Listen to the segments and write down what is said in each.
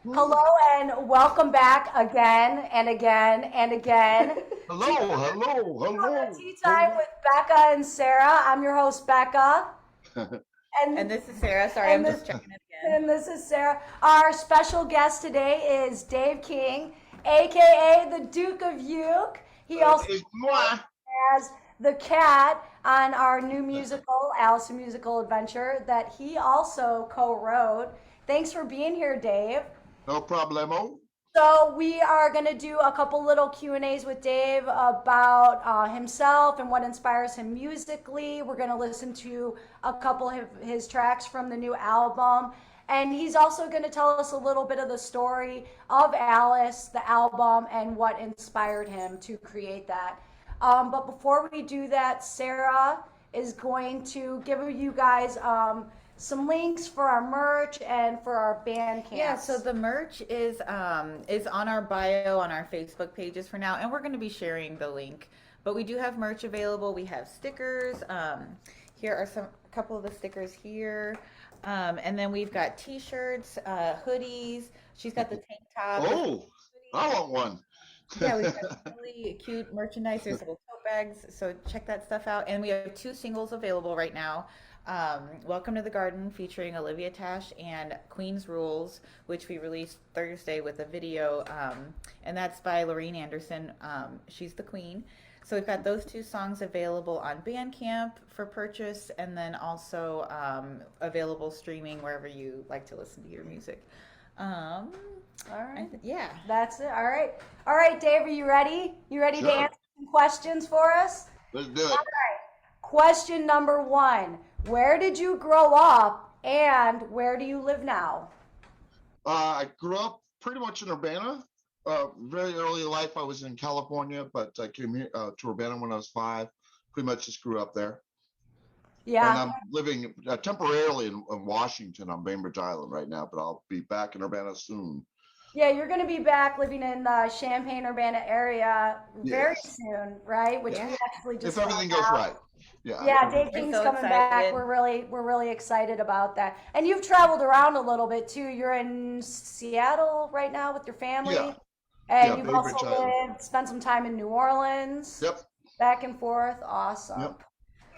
Hello and welcome back again and again and again Hello, to hello, hello, Tea Time hello. with Becca and Sarah. I'm your host, Becca, And and this is Sarah. Sorry, and I'm this just checking it again. and this is Sarah. Our special guest today is Dave King, aka the Duke of Uke. He also It's moi. as the cat on our new musical, Alice in Musical Adventure, that he also co-wrote. Thanks for being here, Dave. No problemo. So we are going to do a couple little Q&As with Dave about himself and what inspires him musically. We're going to listen to a couple of his tracks from the new album. And he's also going to tell us a little bit of the story of Alice, the album, and what inspired him to create that. But before we do that, Sarah is going to give you guys some links for our merch and for our band Yeah, camps. so the merch is on our bio on our Facebook pages for now, and we're going to be sharing the link. But we do have merch available. We have stickers. Here are a couple of the stickers here. And then we've got t-shirts, hoodies. She's got the tank top with Oh, I hoodie. want one. Yeah, we've got some really cute merchandise. There's little tote bags, so check that stuff out. And we have two singles available right now. Welcome to the Garden featuring Olivia Tash and Queen's Rules, which we released Thursday with a video. And that's by Lorraine Anderson. She's the queen. So we've got those two songs available on Bandcamp for purchase and then also available streaming wherever you like to listen to your music. Um, All right. yeah. That's it. All right. All right, Dave, are you ready? You ready to Sure, answer some questions for us? let's do All it. right. Question number one. Where did you grow up and where do you live now? I grew up pretty much in Urbana. Very early in life, I was in California, but I came here to Urbana when I was 5. Pretty much just grew up there. And Yeah. I'm living temporarily in Washington on Bainbridge Island right now, but I'll be back in Urbana soon. Yeah, you're going to be back living in the Champaign Urbana area very Yes. soon, right? Which Yeah. we actually If just found everything goes out. right. Yeah. Yeah, Dave We're King's so coming back. excited. We're really excited about that. And you've traveled around a little bit too. You're in Seattle right now with your Yeah. family, Yeah. and you've Bainbridge also Island. spent some time in New Orleans, Yep. back and forth. Awesome. Yep.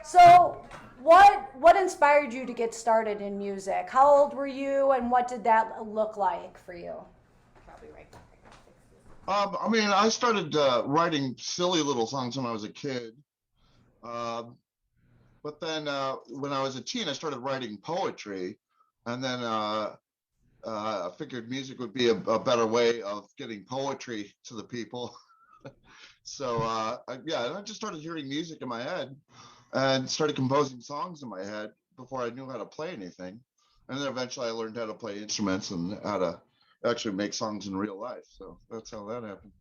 So, what inspired you to get started in music? How old were you, and what did that look like for you? Probably right. I mean, I started writing silly little songs when I was a kid. Um, but then when I was a teen, I started writing poetry. And then I figured music would be a better way of getting poetry to the people. So yeah, I just started hearing music in my head and started composing songs in my head before I knew how to play anything. And then eventually I learned how to play instruments and how to actually make songs in real life. So that's how that happened.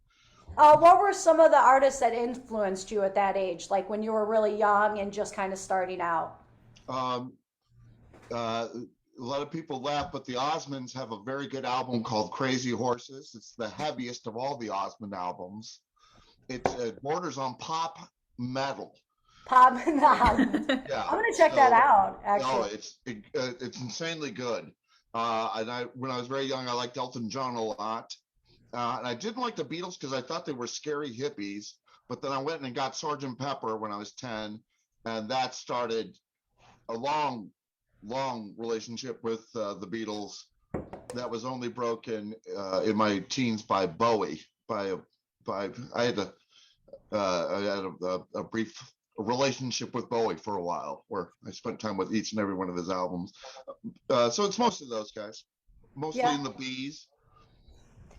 What were some of the artists that influenced you at that age, like when you were really young and just kind of starting out? Um, a lot of people laugh, but the Osmonds have a very good album called Crazy Horses. It's the heaviest of all the Osmond albums. It borders on pop metal. Pop and the I'm Yeah. gonna check that So out, no, actually. it's insanely good. And I when I was very young, I liked Elton John a lot. And I didn't like the Beatles because I thought they were scary hippies. But then I went and got Sergeant Pepper when I was 10, and that started a long relationship with the Beatles that was only broken in my teens by Bowie. By I had a brief relationship with Bowie for a while, where I spent time with each and every one of his albums. So it's mostly those guys, mostly Yeah. in the B's.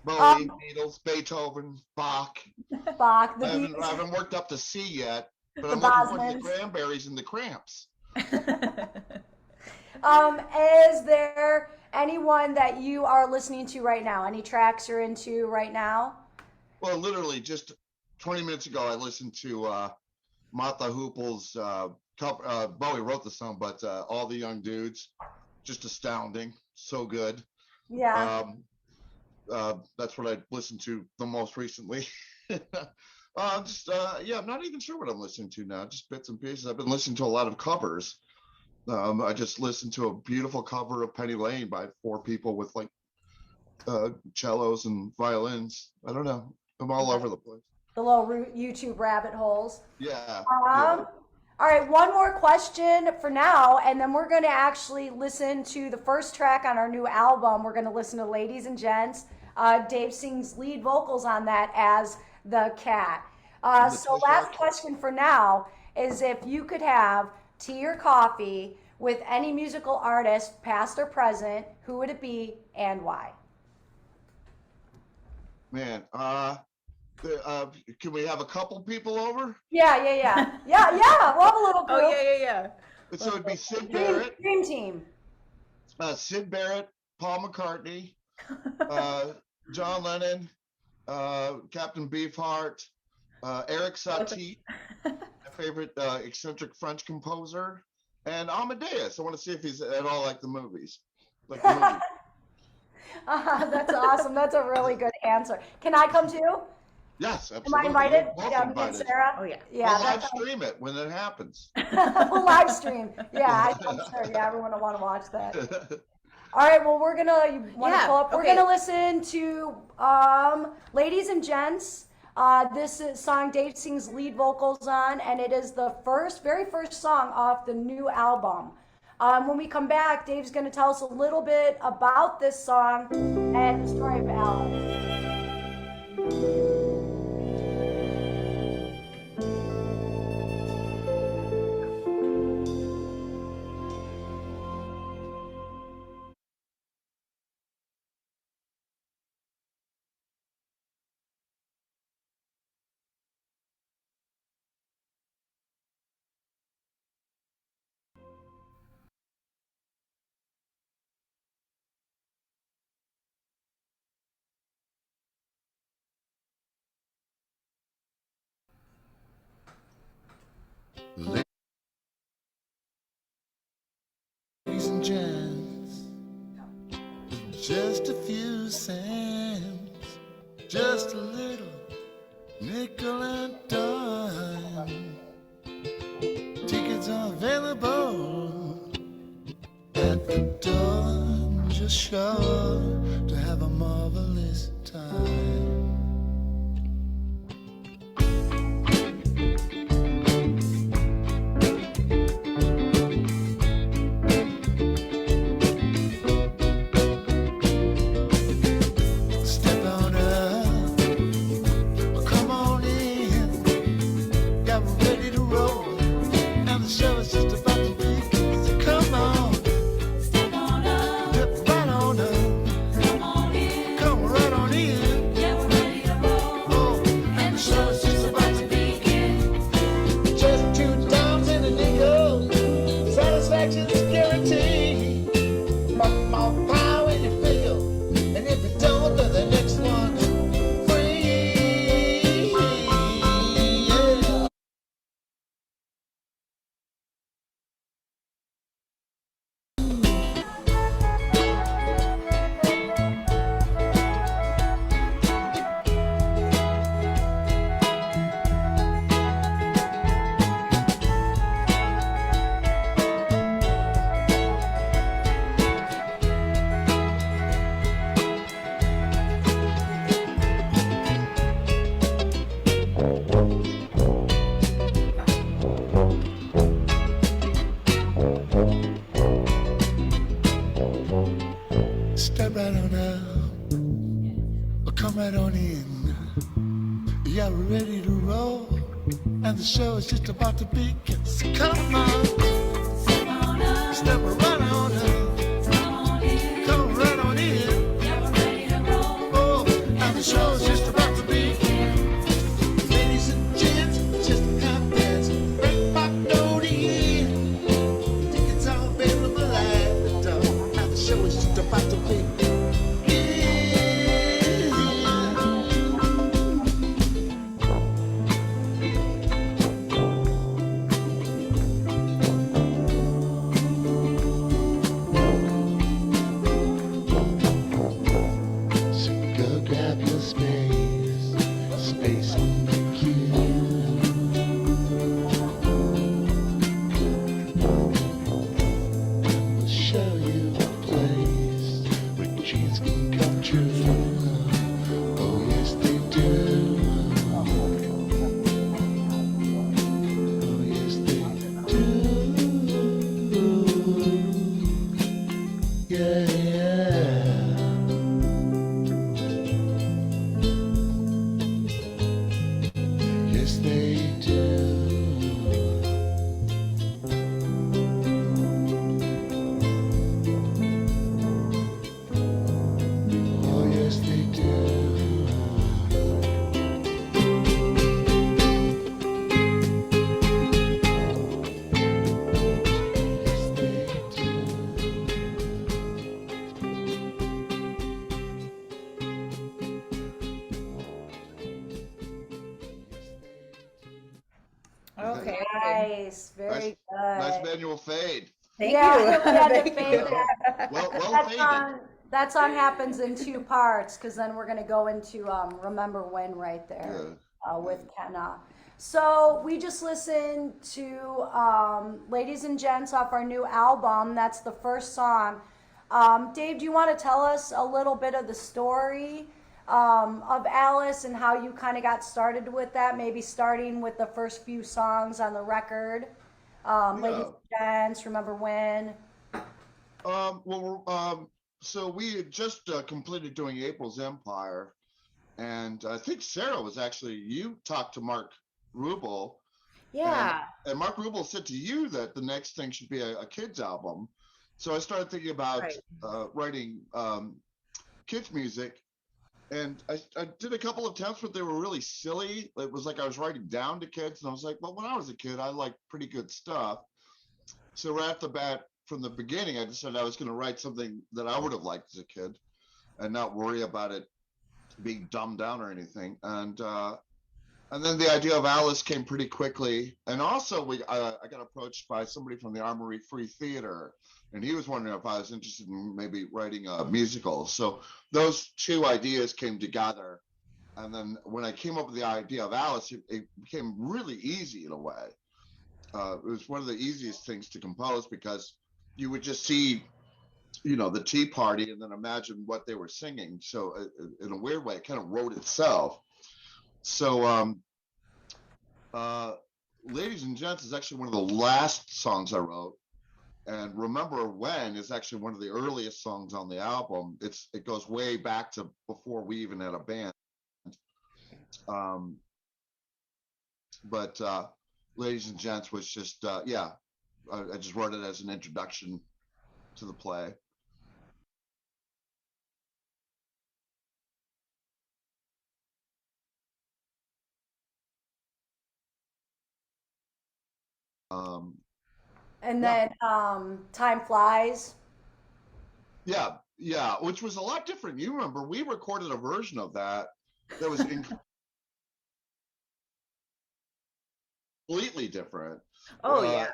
Bowie, Um, Beatles, Beethoven, Bach. Bach, the I Bees, haven't worked up to C yet, but the I'm looking forward to the Bosmans. Cranberries and the Cramps. Is there anyone that you are listening to right now? Any tracks you're into right now? Well, literally just 20 minutes ago, I listened to Martha Hoople's Bowie wrote the song, but All the Young Dudes, just astounding, so good. Yeah. Um, that's what I listened to the most recently. Yeah, I'm not even sure what I'm listening to now. Just bits and pieces. I've been listening to a lot of covers. I just listened to a beautiful cover of Penny Lane by 4 people with like cellos and violins. I don't know. I'm all over the place. The little YouTube rabbit holes. Yeah. All right, one more question for now, and then we're going to actually listen to the first track on our new album. We're going to listen to Ladies and Gents. Dave sings lead vocals on that as the cat. So last question for now is if you could have tea or coffee with any musical artist, past or present, who would it be and why? Man, can we have a couple people over? Yeah. We'll have a little group. Oh, yeah. So it'd be Sid Barrett. Dream team. Sid Barrett, Paul McCartney, John Lennon, Captain Beefheart, Eric Satie, my favorite eccentric French composer, and Amadeus. I want to see if he's at all like the movies. That's awesome. That's a really good answer. Can I come too? Yes, absolutely. Am I invited? Yeah, Becca and Sarah? Oh, yeah. Yeah. We'll live stream it when it happens. We'll live stream. Yeah, I'm sure. Yeah, everyone will want to watch that. All right. Well, we're gonna pull up. We're gonna listen to "Ladies and Gents." This song Dave sings lead vocals on, and it is the very first song off the new album. When we come back, Dave's going to tell us a little bit about this song and the story of Al. Ladies and gents, just a few cents, just a little nickel and dime. Tickets are available at the door, just sure to have a marvelous time. Step right on up, or come right on in. Yeah, we're ready to roll, and the show is just about to begin. So come on, step right on up, come right on in. Yeah, we're ready to roll, and the show is just about to begin. Ladies and gents, just have dance, break my door in. Tickets are available at the door, and the show is just about to begin. Show you a place where dreams can come true. Okay. Nice, very Nice good. manual fade. Thank Yeah, you. we had to Thank fade you. that. Well That faded. song, that song happens in two parts because then we're gonna go into Remember When right there with Kenna. So we just listened to Ladies and Gents off our new album. That's the first song. Dave, do you want to tell us a little bit of the story of Alice and how you kind of got started with that? Maybe starting with the first few songs on the record. Ladies and Gents, Remember When. So we had just completed doing April's Empire, and I think Sarah was actually, you talked to Mark Rubel, Yeah. and Mark Rubel said to you that the next thing should be a kids album. So I started thinking about writing kids music, and I did a couple of attempts, but they were really silly. It was like I was writing down to kids, and I was like, well, when I was a kid, I liked pretty good stuff. So right off the bat, from the beginning, I decided I was going to write something that I would have liked as a kid, and not worry about it being dumbed down or anything. And then the idea of Alice came pretty quickly. And also, I got approached by somebody from the Armory Free Theater, and he was wondering if I was interested in maybe writing a musical. So those two ideas came together. And then when I came up with the idea of Alice, it became really easy in a way. It was one of the easiest things to compose because you would just see, the tea party and then imagine what they were singing. So in a weird way, it kind of wrote itself. So Ladies and Gents is actually one of the last songs I wrote. And Remember When is actually one of the earliest songs on the album. It goes way back to before we even had a band. But Ladies and Gents was just, I just wrote it as an introduction to the play. And then Time Flies. Yeah, which was a lot different. You remember, we recorded a version of that was completely different. Oh yeah.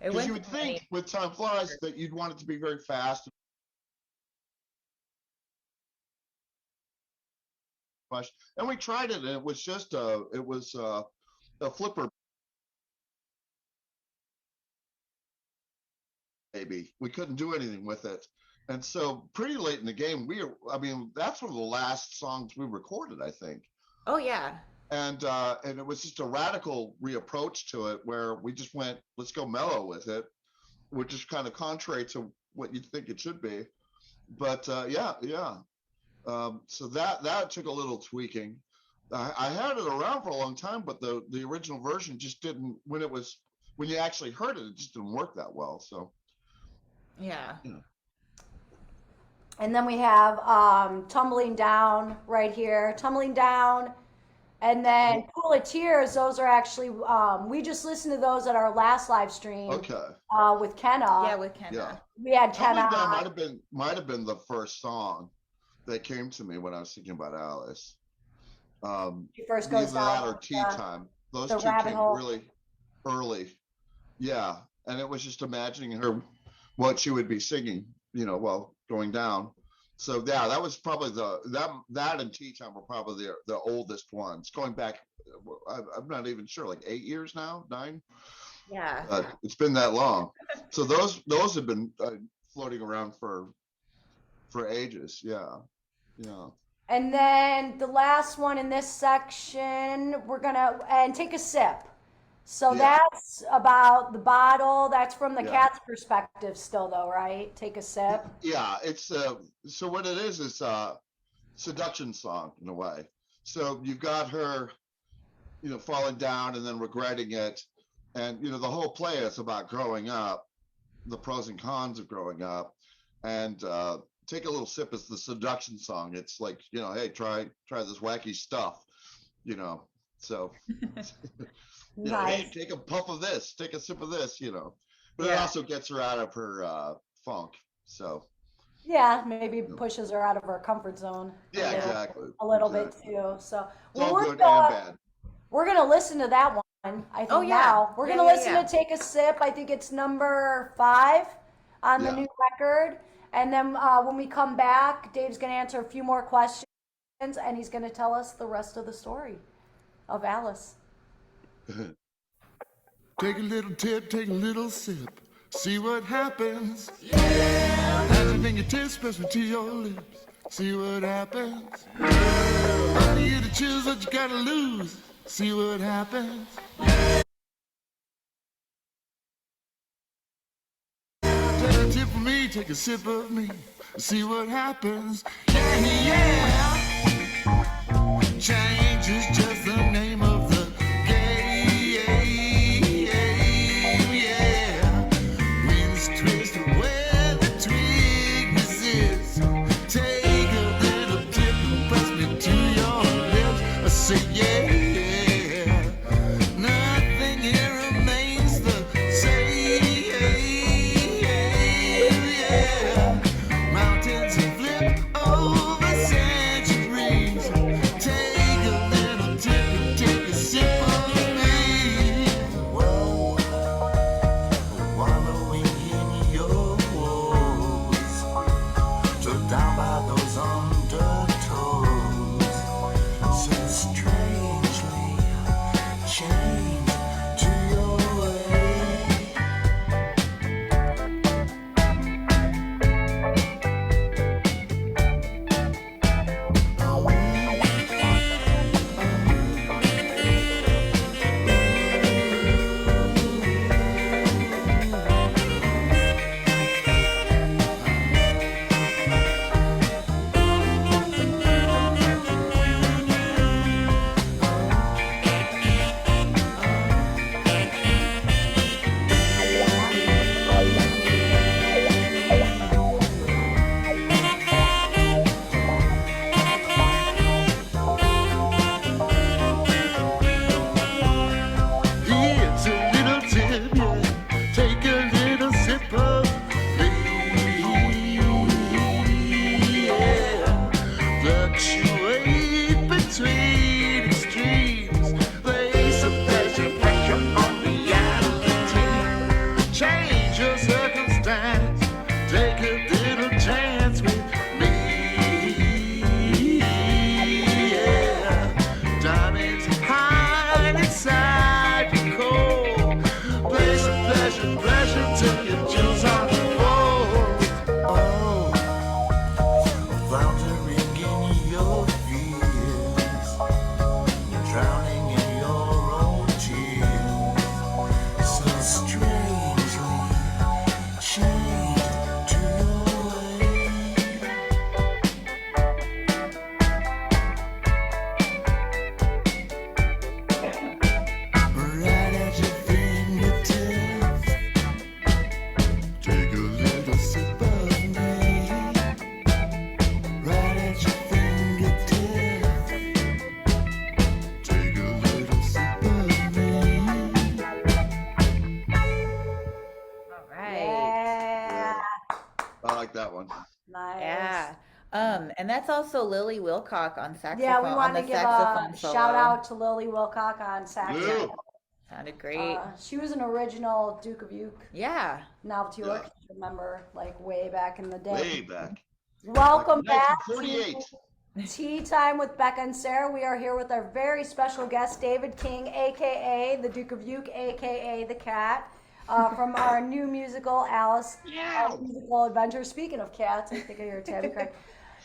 Because you would think with Time Flies that you'd want it to be very fast. And we tried it, and it was just a flipper baby. We couldn't do anything with it. And so pretty late in the game, that's one of the last songs we recorded, I think. Oh yeah. And it was just a radical reapproach to it where we just went, let's go mellow with it, which is kind of contrary to what you'd think it should be. But so that took a little tweaking. I had it around for a long time, but the original version just didn't, when you actually heard it, it just didn't work that well. So yeah. And then we have Tumbling Down right here, Tumbling Down. And then Pool of Tears, those are actually, we just listened to those at our last live stream. Okay. With Kenna. Yeah, with Kenna. Yeah. We had Tumbling Kenna. Down might have been the first song that came to me when I was thinking about Alice. She first goes either down that or Tea Time. Those the two rabbit came hole. really early. Yeah. And it was just imagining her, what she would be singing, while going down. So yeah, that was probably that and Tea Time were probably the oldest ones. Going back, I'm not even sure, like 8 years now, 9. Yeah. It's been that long. So those have been floating around for ages. Yeah. And then the last one in this section, we're gonna Take a Sip. So that's about the bottle. That's from the cat's perspective still though, right? Take a sip. Yeah, it's so what it is a seduction song in a way. So you've got her, falling down and then regretting it. And, the whole play is about growing up, the pros and cons of growing up. And Take a Little Sip is the seduction song. It's like, hey, try this wacky stuff, so. Nice. Hey, take a puff of this, take a sip of this, But it also gets her out of her funk. So. Yeah, maybe pushes her out of her comfort zone. Yeah, exactly. A little bit too. So it's all good and bad. We're gonna listen to that one. I think Oh, yeah. now. We're Yeah, going to yeah, listen yeah. to Take a Sip. I think it's number 5 on the Yeah. new record. And then when we come back, Dave's going to answer a few more questions and he's going to tell us the rest of the story of Alice. Take a little tip, take a little sip, see what happens. As your fingertips press me to your lips, see what happens. Up to you to choose what you gotta lose, see what happens. Take a tip from me, take a sip of me, see what happens. Yeah, yeah. Change is just the name of the game. Yeah. Winds twist where the twig resists. Take a little dip and press me to your lips. I say yeah. Nothing here remains the same. Yeah. Mountains have flipped over centuries. Take a little dip and take a sip of me. Whoa, wallowing in your woes, took down by those undertows, so strangely chained to your way. Here's a little tip, yeah. Take a little sip of me. Yeah. Fluctuate between extremes. Place a pressure on reality. Change your circumstance. Take a little chance with me. Yeah. Diamonds hide inside your core. Place of pleasure till your jewels are full. Oh, floundering in your fears, drowning in your own tears, so strangely chained to your way. Right at your fingertips, take a little sip of me. Right at your fingertips, take a little sip of me. All right. Yeah. I like that one. Nice. Yeah. And that's also Lily Wilcock on saxophone. Yeah, we on want the to give a saxophone solo. shout out to Lily Wilcock on sax. Lou. Sounded great. She was an original Duke of Uke Yeah. novelty Yeah. orchestra member, like way back in the day. Way back. Welcome Like back 1948. to Tea Time with Becca and Sarah. We are here with our very special guest, David King, aka the Duke of Uke, aka the Cat, from our new musical, Alice, musical adventure. Speaking of cats, I think of your tabby crack.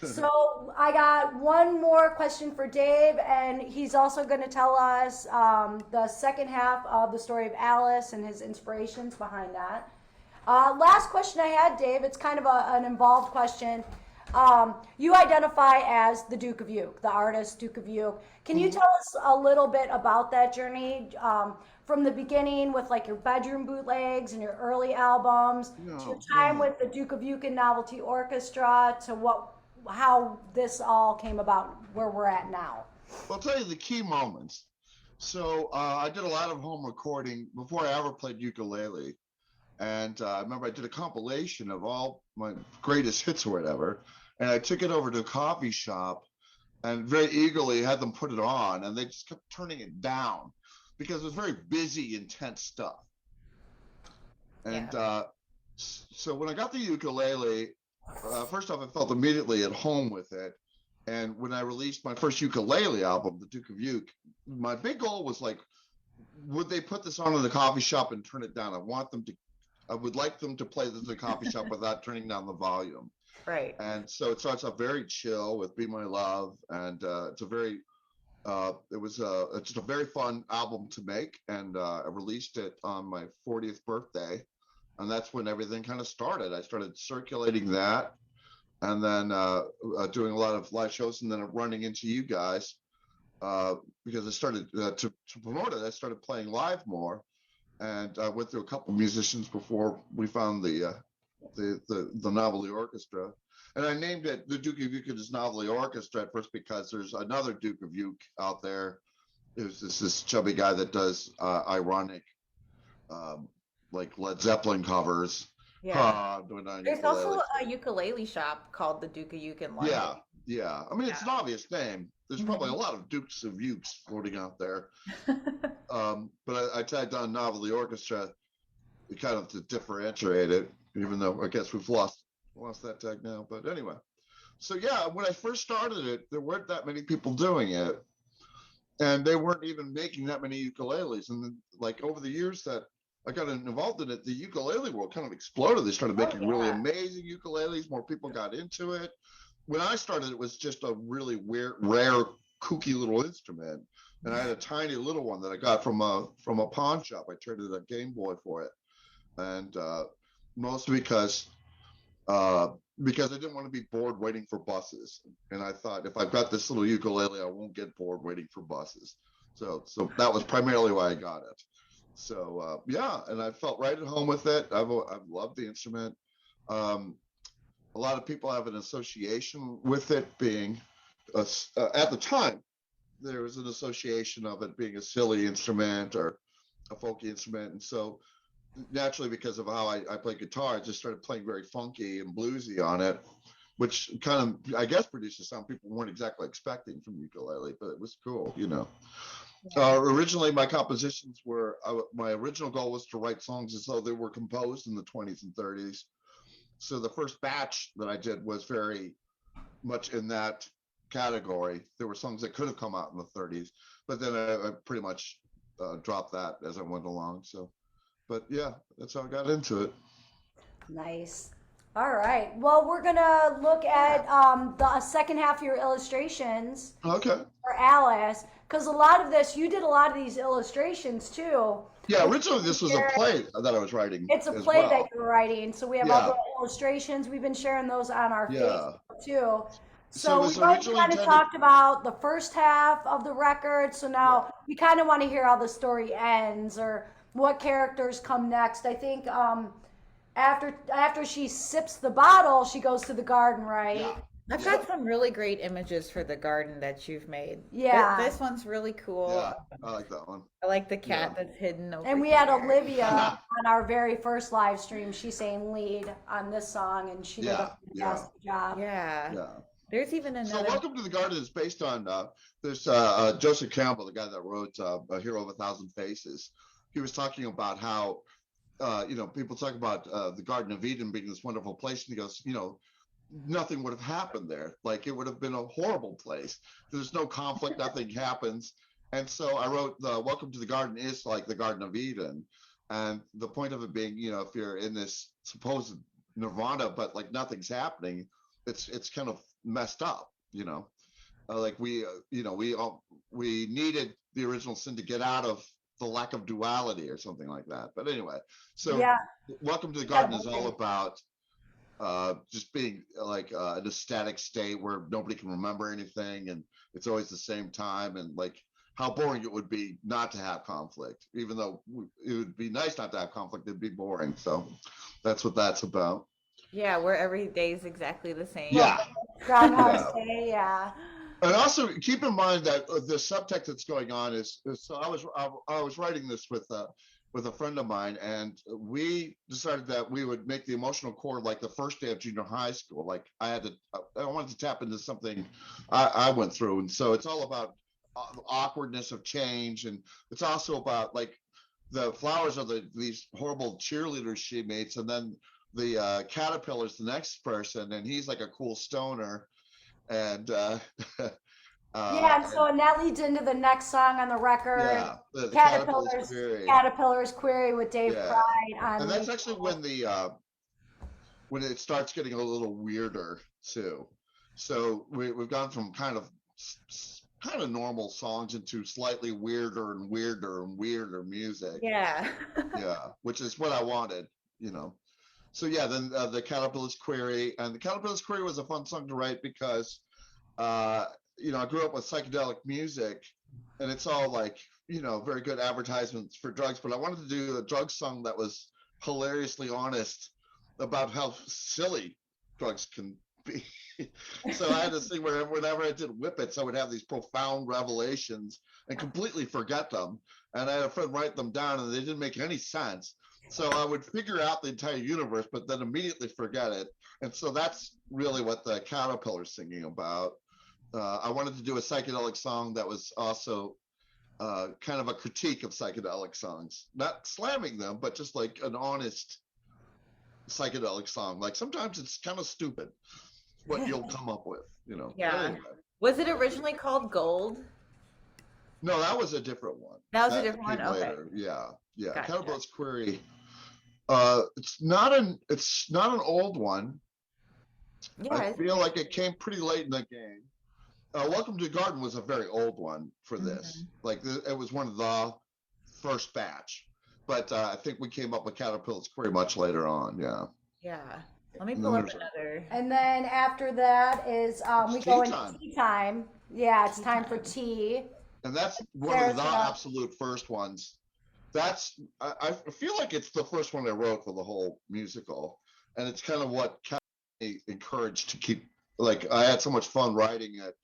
So I got one more question for Dave, and he's also going to tell us the second half of the story of Alice and his inspirations behind that. Last question I had, Dave, it's kind of an involved question. You identify as the Duke of Uke, the artist Duke of Uke. Can you tell us a little bit about that journey from the beginning with like your bedroom bootlegs and your early albums to your time with the Duke of Uke and Novelty Orchestra to how this all came about where we're at now? I'll tell you the key moments. So I did a lot of home recording before I ever played ukulele. And I remember I did a compilation of all my greatest hits or whatever. And I took it over to a coffee shop and very eagerly had them put it on. And they just kept turning it down. because it was very busy, intense stuff. And so when I got the ukulele, first off, I felt immediately at home with it. And when I released my first ukulele album, The Duke of Uke, my big goal was like, would they put this on in the coffee shop and turn it down? I would like them to play this in the coffee shop without turning down the volume. Right. And so it starts off very chill with Be My Love. And it's a very, it's just a very fun album to make. And I released it on my 40th birthday. And that's when everything kind of started. I started circulating that, and then doing a lot of live shows, and then running into you guys because I started to promote it. I started playing live more, and I went through a couple musicians before we found the Novelty Orchestra, and I named it the Duke of Uke Novelty Orchestra at first because there's another Duke of Uke out there. There's this chubby guy that does ironic. Like Led Zeppelin covers. Yeah. There's also ukulele. a ukulele shop called the Duke of Uke in London. Yeah. I mean, it's an obvious name. There's probably a lot of Dukes of Ukes floating out there. But I tagged on Novelty Orchestra kind of to differentiate it, even though I guess we've lost that tag now. But anyway, so yeah, when I first started it, there weren't that many people doing it, and they weren't even making that many ukuleles. And then, like over the years that I got involved in it, the ukulele world kind of exploded. They started making really amazing ukuleles. More people got into it. When I started, it was just a really weird, rare, kooky little instrument. And I had a tiny little one that I got from a pawn shop. I traded a Game Boy for it. And mostly because I didn't want to be bored waiting for buses. And I thought, if I've got this little ukulele, I won't get bored waiting for buses. So that was primarily why I got it. So and I felt right at home with it. I've loved the instrument. A lot of people have an association with it being at the time there was an association of it being a silly instrument or a folky instrument, and so naturally, because of how I play guitar, I just started playing very funky and bluesy on it, which kind of, I guess, produced a sound people weren't exactly expecting from ukulele, but it was cool, you know. Originally, my compositions were, my original goal was to write songs as though they were composed in the 20s and 30s. So the first batch that I did was very much in that category. There were songs that could have come out in the 30s, but then I pretty much dropped that as I went along. So, but yeah, that's how I got into it. Nice. All right. Well, we're gonna look at the second half of your illustrations Okay. for Alice, because a lot of this, you did a lot of these illustrations too. Yeah, originally this was a play that I was writing. It's a as play well. that you're writing, so we have Yeah. all the illustrations. We've been sharing those on our Facebook too. So it So was we've already originally kind of intended- talked about the first half of the record. So now we kind of want to hear how the story ends or what characters come next. I think after she sips the bottle, she goes to the garden, right? Yeah. I've got some really great images for the garden that you've made. Yeah. This one's really cool. Yeah, I like that one. I like the cat that's hidden over And we here. had Olivia on our very first live stream. She sang lead on this song, and she did a fantastic job. Yeah. There's even So another. Welcome to the Garden is based on there's Joseph Campbell, the guy that wrote A Hero of a Thousand Faces. He was talking about how people talk about the Garden of Eden being this wonderful place, and he goes, nothing would have happened there. Like, it would have been a horrible place. There's no conflict, nothing happens. And so I wrote Welcome to the Garden is like the Garden of Eden. And the point of it being, if you're in this supposed nirvana, but like nothing's happening, it's kind of messed up, like we needed the original sin to get out of the lack of duality or something like that. But anyway, so Welcome to the Garden is all about just being like in a static state where nobody can remember anything, and it's always the same time, and like how boring it would be not to have conflict. Even though it would be nice not to have conflict, it'd be boring. So that's what that's about. Yeah, where every day is exactly the same. Yeah. Groundhog Day, yeah. And also keep in mind that the subtext that's going on is so I was writing this with a friend of mine, and we decided that we would make the emotional core like the first day of junior high school. Like I wanted to tap into something I went through, and so it's all about awkwardness of change, and it's also about like the flowers are these horrible cheerleaders she meets, and then the caterpillar's the next person, and he's like a cool stoner, and Yeah, and so and that leads into the next song on the record, yeah, the caterpillar's query. Caterpillar's Query with Dave Yeah, Pride on and that's lead actually vocal. when it starts getting a little weirder too. So we've gone from kind of normal songs into slightly weirder and weirder and weirder music. Yeah. Yeah, which is what I wanted, you know. So yeah, then the Caterpillar's Query, and the Caterpillar's Query was a fun song to write because, you know, I grew up with psychedelic music, and it's all like, you know, very good advertisements for drugs. But I wanted to do a drug song that was hilariously honest about how silly drugs can be. So I had to sing whenever I did whippets, I would have these profound revelations and completely forget them. And I had a friend write them down, and they didn't make any sense. So I would figure out the entire universe, but then immediately forget it. And so that's really what the Caterpillar's singing about. I wanted to do a psychedelic song that was also kind of a critique of psychedelic songs, not slamming them, but just like an honest psychedelic song. Like sometimes it's kind of stupid what you'll come up with, you know. Yeah. Anyway. Was it originally called Gold? No, that was a different one. That was a different one. came Okay. later. Yeah. Gotcha. Caterpillar's Query. It's not an old one. Yeah. I feel like it came pretty late in the game. Welcome to the Garden was a very old one for this. Like it was one of the first batch, but I think we came up with Caterpillar's Query much later on. Yeah. Yeah. Let me And pull then up there's- another. And then after that is we It's go tea into time. tea time. Yeah, it's time for tea. And that's one Sarah's of the gonna- absolute first ones. That's I feel like it's the first one I wrote for the whole musical, and it's kind of what kept me encouraged to keep. Like I had so much fun writing it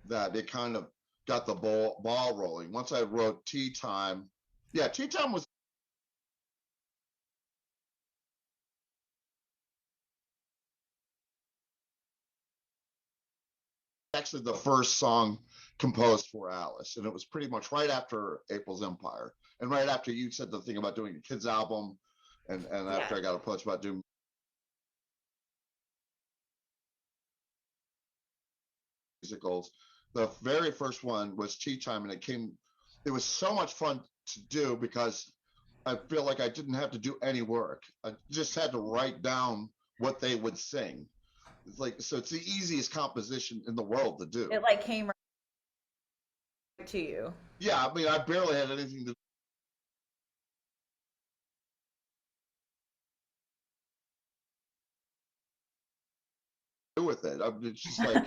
that it kind of got the ball rolling. Once I wrote Tea Time, yeah, Tea Time was actually the first song composed for Alice, and it was pretty much right after April's Empire, and right after you said the thing about doing a kids album, and after I got approached about doing musicals. The very first one was Tea Time, and it was so much fun to do because I feel like I didn't have to do any work. I just had to write down what they would sing. It's like, so it's the easiest composition in the world to do. It like came right to you. Yeah, I mean, I barely had anything to do with it. It's just like,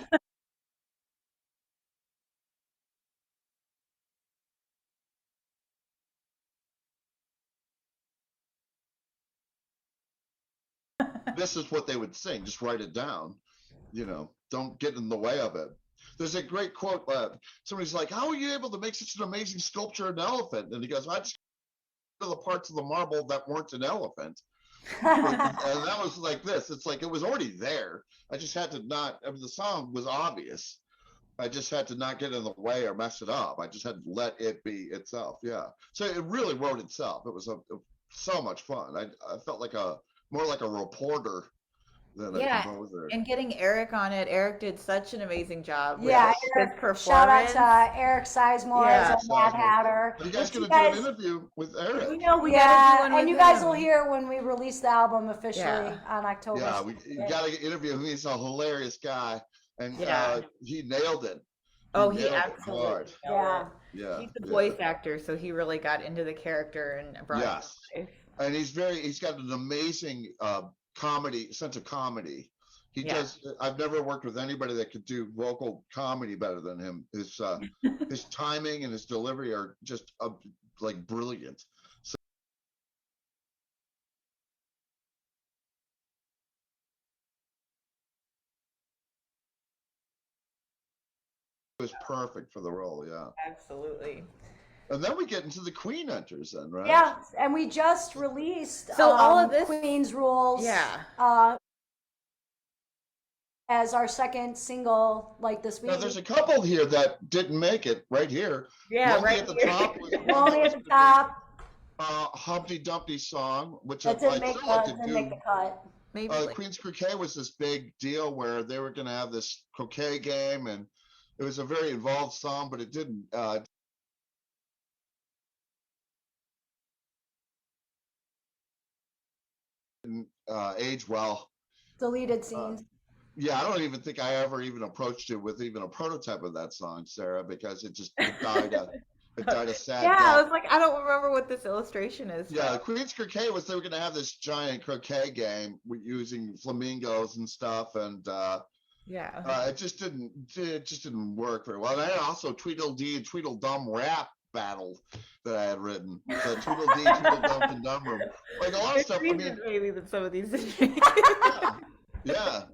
this is what they would sing. Just write it down. You know, don't get in the way of it. There's a great quote. Somebody's like, "How were you able to make such an amazing sculpture of an elephant?" And he goes, "I just got to the parts of the marble that weren't an elephant." And that was like this. It's like it was already there. I just had to not. I mean, the song was obvious. I just had to not get in the way or mess it up. I just had to let it be itself. Yeah. So it really wrote itself. It was so much fun. I felt like more like a reporter than a composer. And getting Eric on it, Eric did such an amazing job. Yeah, with Eric, his performance. shout out to Eric Sizemore as a Mad Sizemore. Hatter. Are you guys Which going to do an interview with Eric? We know we Yeah, gotta do one and with you guys him. will hear when we release the album officially Yeah. on October. Yeah, you got to interview him. He's a hilarious guy, and Yeah. he nailed it. Oh, nailed he it absolutely hard. Yeah. Yeah, He's a yeah. voice actor, so he really got into the character and brought Yes. it to life. And he's got an amazing sense of comedy. He Yeah. does. I've never worked with anybody that could do vocal comedy better than him. His his timing and his delivery are just like brilliant. So it was perfect for the role. Yeah. Absolutely. And then we get into the Queen enters, then, right? Yeah, and we just released So all of this- Queen's Rules. Yeah. as our second single like this week. Now, there's a couple here that didn't make it right here. Yeah, Lonely right at the here. Top was Lonely at the Top. Humpty Dumpty song, which That I'd didn't like make, still like to didn't make the do. cut. Maybe like, Queen's Croquet was this big deal where they were going to have this croquet game, and it was a very involved song, but it didn't age well. Deleted scenes. Yeah, I don't even think I ever even approached it with even a prototype of that song, Sarah, because it died a sad yeah, I death. was like, I don't remember what this illustration is. Yeah, the Queen's Croquet was they were going to have this giant croquet game using flamingos and stuff, and yeah, it just didn't work very well. And I had also Tweedledee and Tweedledum rap battle that I had written. So Tweedledee, Tweedledum, and Dumber, like a lot of stuff. I mean, maybe that some of these. yeah.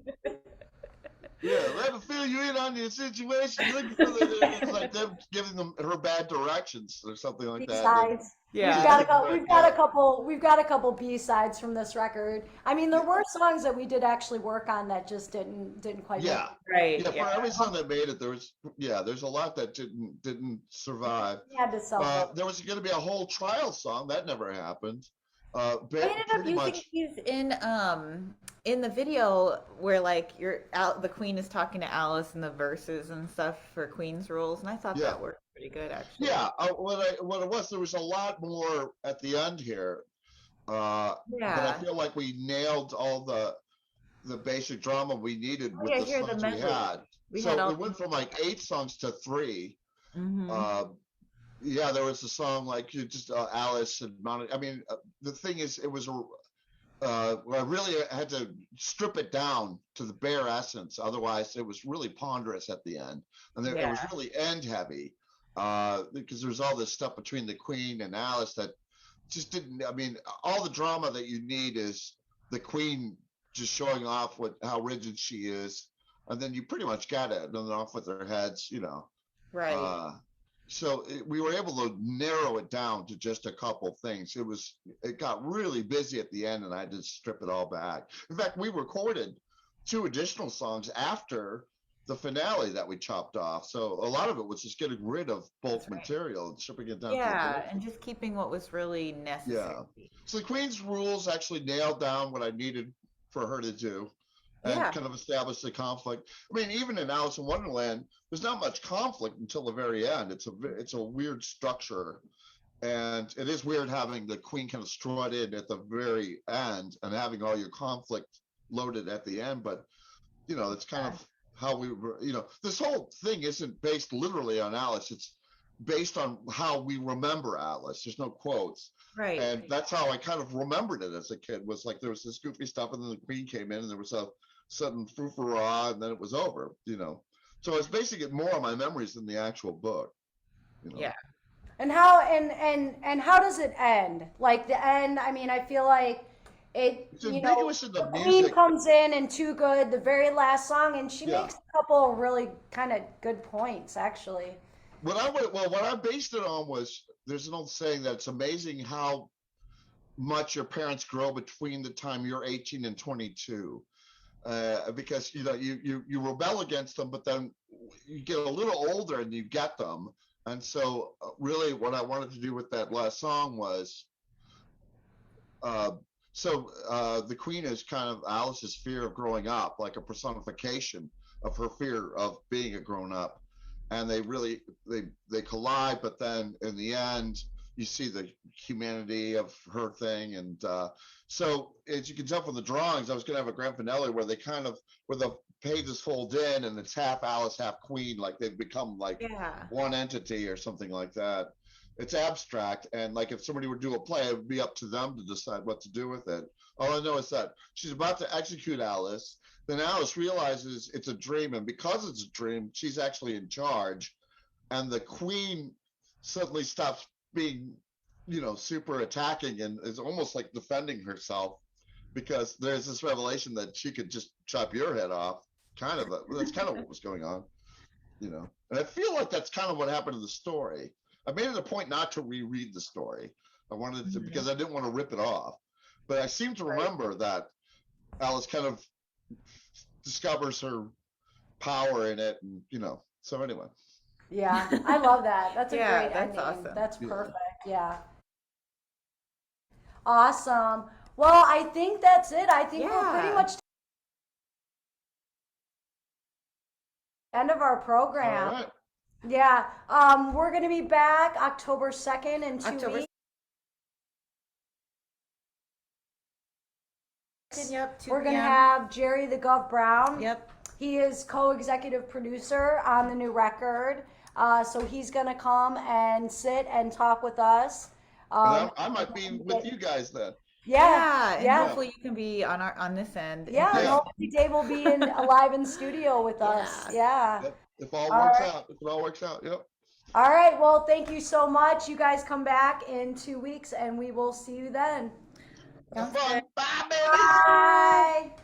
Yeah, let me fill you in on your situation. Look for it's like them giving her bad directions or something like that. B-sides. Yeah. We've got a couple B-sides from this record. I mean, there were songs that we did actually work on that just didn't quite make Yeah. it. Right. Yeah, for every song that made it, there's a lot that didn't survive. We had to sell There was going to be a whole trial song that never happened. I ended up using these in the video where like the Queen is talking to Alice in the verses and stuff for Queen's Rules, and I thought that worked pretty good actually. Yeah, what it was, there was a lot more at the end here. But I feel like we nailed all the basic drama we needed with the songs we had. We went from like 8 songs to 3. Mm-hmm. Yeah, there was a song like just Alice and Monica. I mean, the thing is, it was I really had to strip it down to the bare essence. Otherwise, it was really ponderous at the end, and it was really end heavy because there was all this stuff between the Queen and Alice that just didn't. I mean, all the drama that you need is the Queen just showing off how rigid she is, and then you pretty much got it. And then off with their heads, Right. So we were able to narrow it down to just a couple things. It got really busy at the end, and I had to strip it all back. In fact, we recorded 2 additional songs after the finale that we chopped off. So a lot of it was just getting rid of bulk material and stripping it down. Yeah, and just keeping what was really necessary. Yeah. So the Queen's Rules actually nailed down what I needed for her to do. And kind of establish the conflict. I mean, even in Alice in Wonderland, there's not much conflict until the very end. It's a weird structure, and it is weird having the Queen kind of strut in at the very end and having all your conflict loaded at the end. But it's kind of how we were. This whole thing isn't based literally on Alice. It's based on how we remember Alice. There's no quotes. Right. And that's how I kind of remembered it as a kid. Was like there was this goofy stuff, and then the Queen came in, and there was a sudden frou-frou, and then it was over, So it's basically more of my memories than the actual book. Yeah. And how and how does it end? Like the end, I mean, I feel like it's ambiguous in the Queen music. comes in and Too Good, the very last song, and she makes a couple of really kind of good points, actually. What I based it on was there's an old saying that it's amazing how much your parents grow between the time you're 18 and 22. Because you rebel against them, but then you get a little older and you get them. And so really what I wanted to do with that last song was the Queen is kind of Alice's fear of growing up, like a personification of her fear of being a grown up. And they collide, but then in the end you see the humanity of her thing. And so as you can tell from the drawings, I was going to have a grand finale where they kind of, where the pages fold in and it's half Alice, half Queen, like they've become like one entity or something like that. It's abstract. And like if somebody would do a play, it would be up to them to decide what to do with it. All I know is that she's about to execute Alice. Then Alice realizes it's a dream. And because it's a dream, she's actually in charge. And the Queen suddenly stops being super attacking and is almost like defending herself because there's this revelation that she could just chop your head off. That's kind of what was going on, and I feel like that's kind of what happened in the story. I made it a point not to reread the story. I wanted to because I didn't want to rip it off, but I seem to remember that Alice kind of discovers her power in it, and so anyway. Yeah, I love that. That's a Yeah, great that's ending. awesome. That's Yeah. perfect. Yeah. Awesome. Well, I think that's it. I think we're pretty Yeah. much end of our All program. right. Yeah. We're gonna be back October 2nd in 2 October weeks. Yep. 2 We're gonna p.m. have Jerry the Gov Brown. Yep. He is co-executive producer on the new record. So he's gonna come and sit and talk with us. And I might be with you guys then. Yeah. And Yeah. hopefully you can be on this end. Yeah, and Yeah. hopefully Dave will be alive in studio with us. Yeah. Yep. If all All works right. out, if it all works out, yep. All right. Well, thank you so much. You guys come back in 2 weeks and we will see you then. Have Sounds fun. good. Bye, baby. Bye.